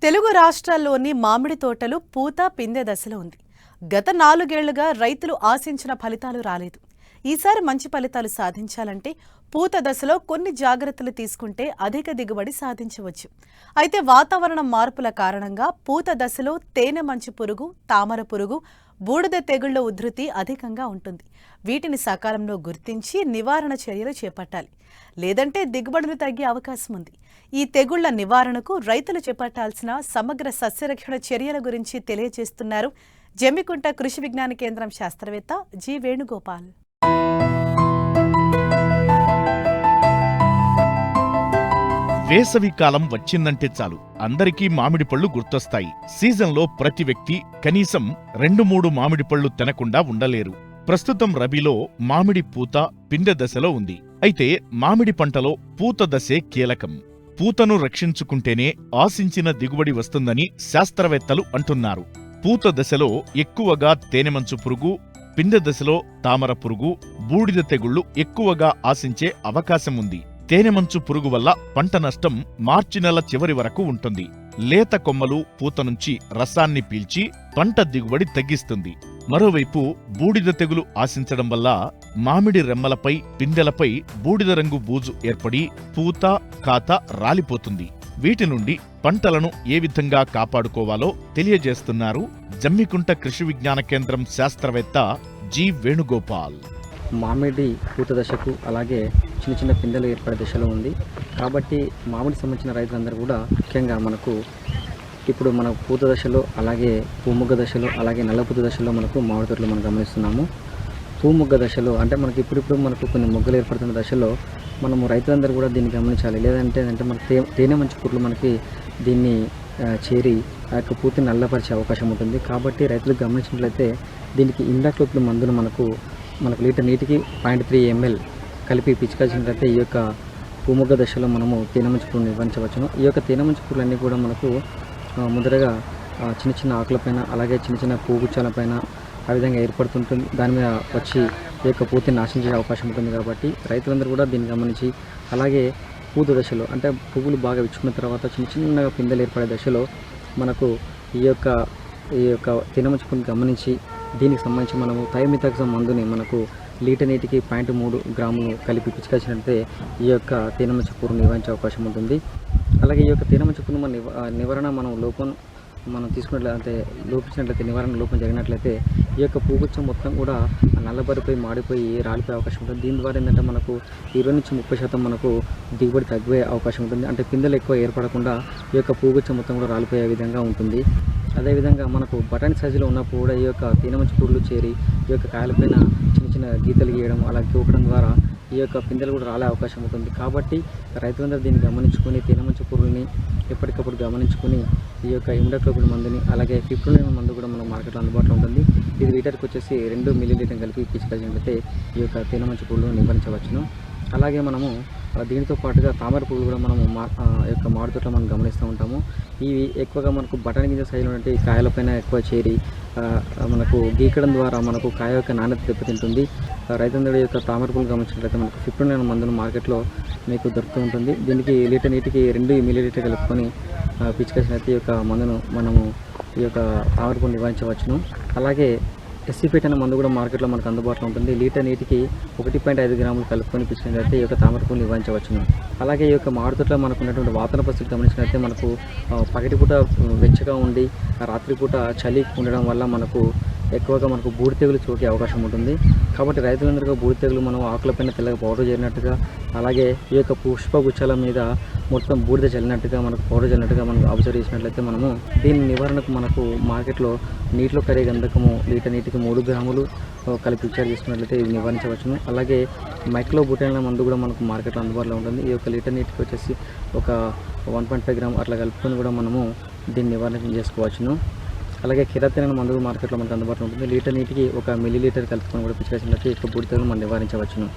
తెలుగు రాష్ట్రాల్లోని మామిడి తోటలు పూత పిందె దశలో ఉంది. గత 4 ఏళ్లుగా రైతులు ఆశించిన ఫలితాలు రాలేదు. ఈసారి మంచి ఫలితాలు సాధించాలంటే పూత దశలో కొన్ని జాగ్రత్తలు తీసుకుంటే అధిక దిగుబడి సాధించవచ్చు. అయితే వాతావరణ మార్పుల కారణంగా పూత దశలో తేనె మంచు పురుగు, తామర పురుగు, బూడిద తెగుళ్ల ఉధృతి అధికంగా ఉంటుంది. వీటిని సకాలంలో గుర్తించి నివారణ చర్యలు చేపట్టాలి. లేదంటే దిగుబడులు తగ్గే అవకాశం ఉంది. ఈ తెగుళ్ల నివారణకు రైతులు చేపట్టాల్సిన సమగ్ర సస్యరక్షణ చర్యల గురించి తెలియజేస్తున్నారు జమ్మికుంట కృషి విజ్ఞాన కేంద్రం శాస్త్రవేత్త జి వేణుగోపాల్. వేసవి కాలం వచ్చిందంటే చాలు అందరికీ మామిడి పళ్ళు గుర్తొస్తాయి. సీజన్లో ప్రతి వ్యక్తి కనీసం 2-3 మామిడి పళ్ళు తినకుండా ఉండలేరు. ప్రస్తుతం రబీలో మామిడి పూత పిందె దశలో ఉంది. అయితే మామిడి పంటలో పూత దశే కీలకం. పూతను రక్షించుకుంటేనే ఆశించిన దిగుబడి వస్తుందని శాస్త్రవేత్తలు అంటున్నారు. పూత దశలో ఎక్కువగా తేనెమంచు పురుగు, పిందె దశలో తామర పురుగు, బూడిద తెగుళ్లు ఎక్కువగా ఆశించే అవకాశం ఉంది. తేనెమంచు పురుగు వల్ల పంట నష్టం మార్చి నెల చివరి వరకు ఉంటుంది. లేత కొమ్మలు పూత నుంచి రసాన్ని పీల్చి పంట దిగుబడి తగ్గిస్తుంది. మరోవైపు బూడిద తెగులు ఆశించడం వల్ల మామిడి రెమ్మలపై, పిందెలపై బూడిద రంగు బూజు ఏర్పడి పూత, కాత రాలిపోతుంది. వీటి నుండి పంటలను ఏ విధంగా కాపాడుకోవాలో తెలియజేస్తున్నారు జమ్మికుంట కృషి విజ్ఞాన కేంద్రం శాస్త్రవేత్త జి వేణుగోపాల్. మామిడి పూత దశకు అలాగే చిన్న చిన్న పిందెలు ఏర్పడే దశలో ఉంది. కాబట్టి మామిడి సంబంధించిన రైతులందరూ కూడా ముఖ్యంగా మనకు ఇప్పుడు మన పూత దశలో, అలాగే పూముగ్గ దశలో, అలాగే నల్లపూత దశలో మనకు మామిడి తోటలు మనం గమనిస్తున్నాము. పూముగ్గ దశలో అంటే మనకి ఇప్పుడు మనకు కొన్ని మొగ్గలు ఏర్పడుతున్న దశలో మనము రైతులందరూ కూడా దీన్ని గమనించాలి. లేదంటే మనకి తేనె మంచు పురుగులు మనకి దీన్ని చేరి ఆ యొక్క పూర్తిని నల్లపరిచే అవకాశం ఉంటుంది. కాబట్టి రైతులు గమనించినట్లయితే దీనికి ఇండాక్లోపిడ్ మందులు మనకు లీటర్ నీటికి 0.3 ml కలిపి పిచికాల్సినట్లయితే ఈ యొక్క పూముగ్గ దశలో మనము తేనెమంచు పురుగును నివారించవచ్చును. ఈ యొక్క తేనెమంచు పురుగులన్నీ కూడా మనకు మొదటగా చిన్న చిన్న ఆకులపైన, అలాగే చిన్న చిన్న పువ్వుగుచ్చాలపైన ఆ విధంగా ఏర్పడుతుంటుంది. దాని మీద వచ్చి ఈ యొక్క పూర్తిని నాశించే అవకాశం ఉంటుంది. కాబట్టి రైతులందరూ కూడా దీన్ని గమనించి, అలాగే పూత దశలో అంటే పువ్వులు బాగా విచ్చుకున్న తర్వాత చిన్న చిన్నగా పిందెలు ఏర్పడే దశలో మనకు ఈ యొక్క తేనెమంచు పురుగును గమనించి దీనికి సంబంధించి మనము థైమిథాక్సమ్ మందుని మనకు లీటర్ నీటికి 0.3 గ్రాములు కలిపి పిచికాల్సినట్లయితే ఈ యొక్క తేనెమంచు పురుగును నివారించే అవకాశం ఉంటుంది. అలాగే ఈ యొక్క తేనెమంచు పురుగు నివారణ మనం తీసుకున్నట్లయితే నివారణ లోపం జరిగినట్లయితే ఈ యొక్క పువ్వుగుచ్చం మొత్తం కూడా నల్లబరిపోయి మాడిపోయి రాలిపోయే అవకాశం ఉంటుంది. దీని ద్వారా ఏంటంటే మనకు 20-30% మనకు దిగుబడి తగ్గే అవకాశం ఉంటుంది. అంటే పిందెలు ఎక్కువ ఏర్పడకుండా ఈ యొక్క పువ్వుగుచ్చం మొత్తం కూడా రాలిపోయే విధంగా ఉంటుంది. అదేవిధంగా మనకు బఠానీ సైజులో ఉన్నప్పుడు కూడా ఈ యొక్క తేనెమంచు పురుగులు చేరి ఈ యొక్క కాయలపైన చిన్న చిన్న గీతలు గీయడం, అలా తూకడం ద్వారా ఈ యొక్క పిందెలు కూడా రాలే అవకాశం ఉంటుంది. కాబట్టి రైతులందరూ దీన్ని గమనించుకొని తేనెమంచు పురుగుల్ని ఎప్పటికప్పుడు గమనించుకొని ఈ యొక్క ఇమిడాక్లోపిడ్ మందుని, అలాగే ఫిప్రోనిల్ మందు కూడా మన మార్కెట్లో అందుబాటులో ఉంటుంది. ఇది లీటర్కి వచ్చేసి 2 ml కలిపి పిచికాల్సినట్లయితే ఈ యొక్క తేనెమంచు పురుగులను నివారించవచ్చును. అలాగే మనము దీనితో పాటుగా తామర పురుగులు కూడా మనము యొక్క మామిడి తోటలో మనం గమనిస్తూ ఉంటాము. ఇవి ఎక్కువగా మనకు బఠానీ గింజ సైజులో ఉంటే కాయలపైన ఎక్కువ చేరి మనకు గీకడం ద్వారా మనకు కాయ యొక్క నాణ్యత దెబ్బతింటుంది. రైతులందరూ యొక్క తామర పురుగులు గమనించినట్లయితే మనకు ఫిప్రోనిల్ మందును మార్కెట్లో మీకు దొరుకుతూ ఉంటుంది. దీనికి లీటర్ నీటికి 2 ml కలుపుకొని పిచికాల్సినట్లయితే ఈ యొక్క మందును మనము ఈ యొక్క తామర పురుగును నివారించవచ్చును. అలాగే ఎస్సిపేట్ అనే మందు కూడా మార్కెట్లో మనకు అందుబాటులో ఉంటుంది. లీటర్ నీటికి 1.5 గ్రాములు కలుపుకొని పిచ్చినట్లయితే ఈ యొక్క తామర పురుగును నివారించవచ్చును. అలాగే ఈ యొక్క మామిడి తోటలో మనకు ఉన్నటువంటి వాతావరణ పరిస్థితులు గమనించినట్లయితే మనకు పగటిపూట వెచ్చగా ఉండి రాత్రిపూట చలి ఉండడం వల్ల మనకు ఎక్కువగా బూడి తెగులు సోకే అవకాశం ఉంటుంది. కాబట్టి రైతులందరికీ బూడి తెగులు మనం ఆకులపైన తెల్లగా పౌడర్ చేరినట్టుగా, అలాగే ఈ యొక్క పుష్పగుచ్చాల మీద మొత్తం బూడిద చల్లినట్టుగా మనకు పౌడర్ చల్లినట్టుగా మనం అబ్జర్వ్ చేసినట్లయితే మనము దీని నివారణకు మనకు మార్కెట్లో నీటిలో కరిగే గంధకము లీటర్ నీటికి 3 గ్రాములు కలిపి పిచికారీ చేసుకున్నట్లయితే ఇది నివారించవచ్చును. అలాగే మైక్లోబుటైన్ మందు కూడా మనకు మార్కెట్లో అందుబాటులో ఉంటుంది. ఈ యొక్క లీటర్ నీటికి వచ్చేసి ఒక 1.5 గ్రామ్ అట్లా కలుపుకొని కూడా మనము దీన్ని నివారణ చేసుకోవచ్చును. అలాగే కిరాతిన్ అనే మందు మార్కెట్లో మనకు అందుబాటులో ఉంటుంది. లీటర్ నీటికి 1 ml కలుపుకొని కూడా పిచికారీ చేసినట్లయితే ఎక్కువ బూడిద తెగులు మనం నివారించవచ్చును.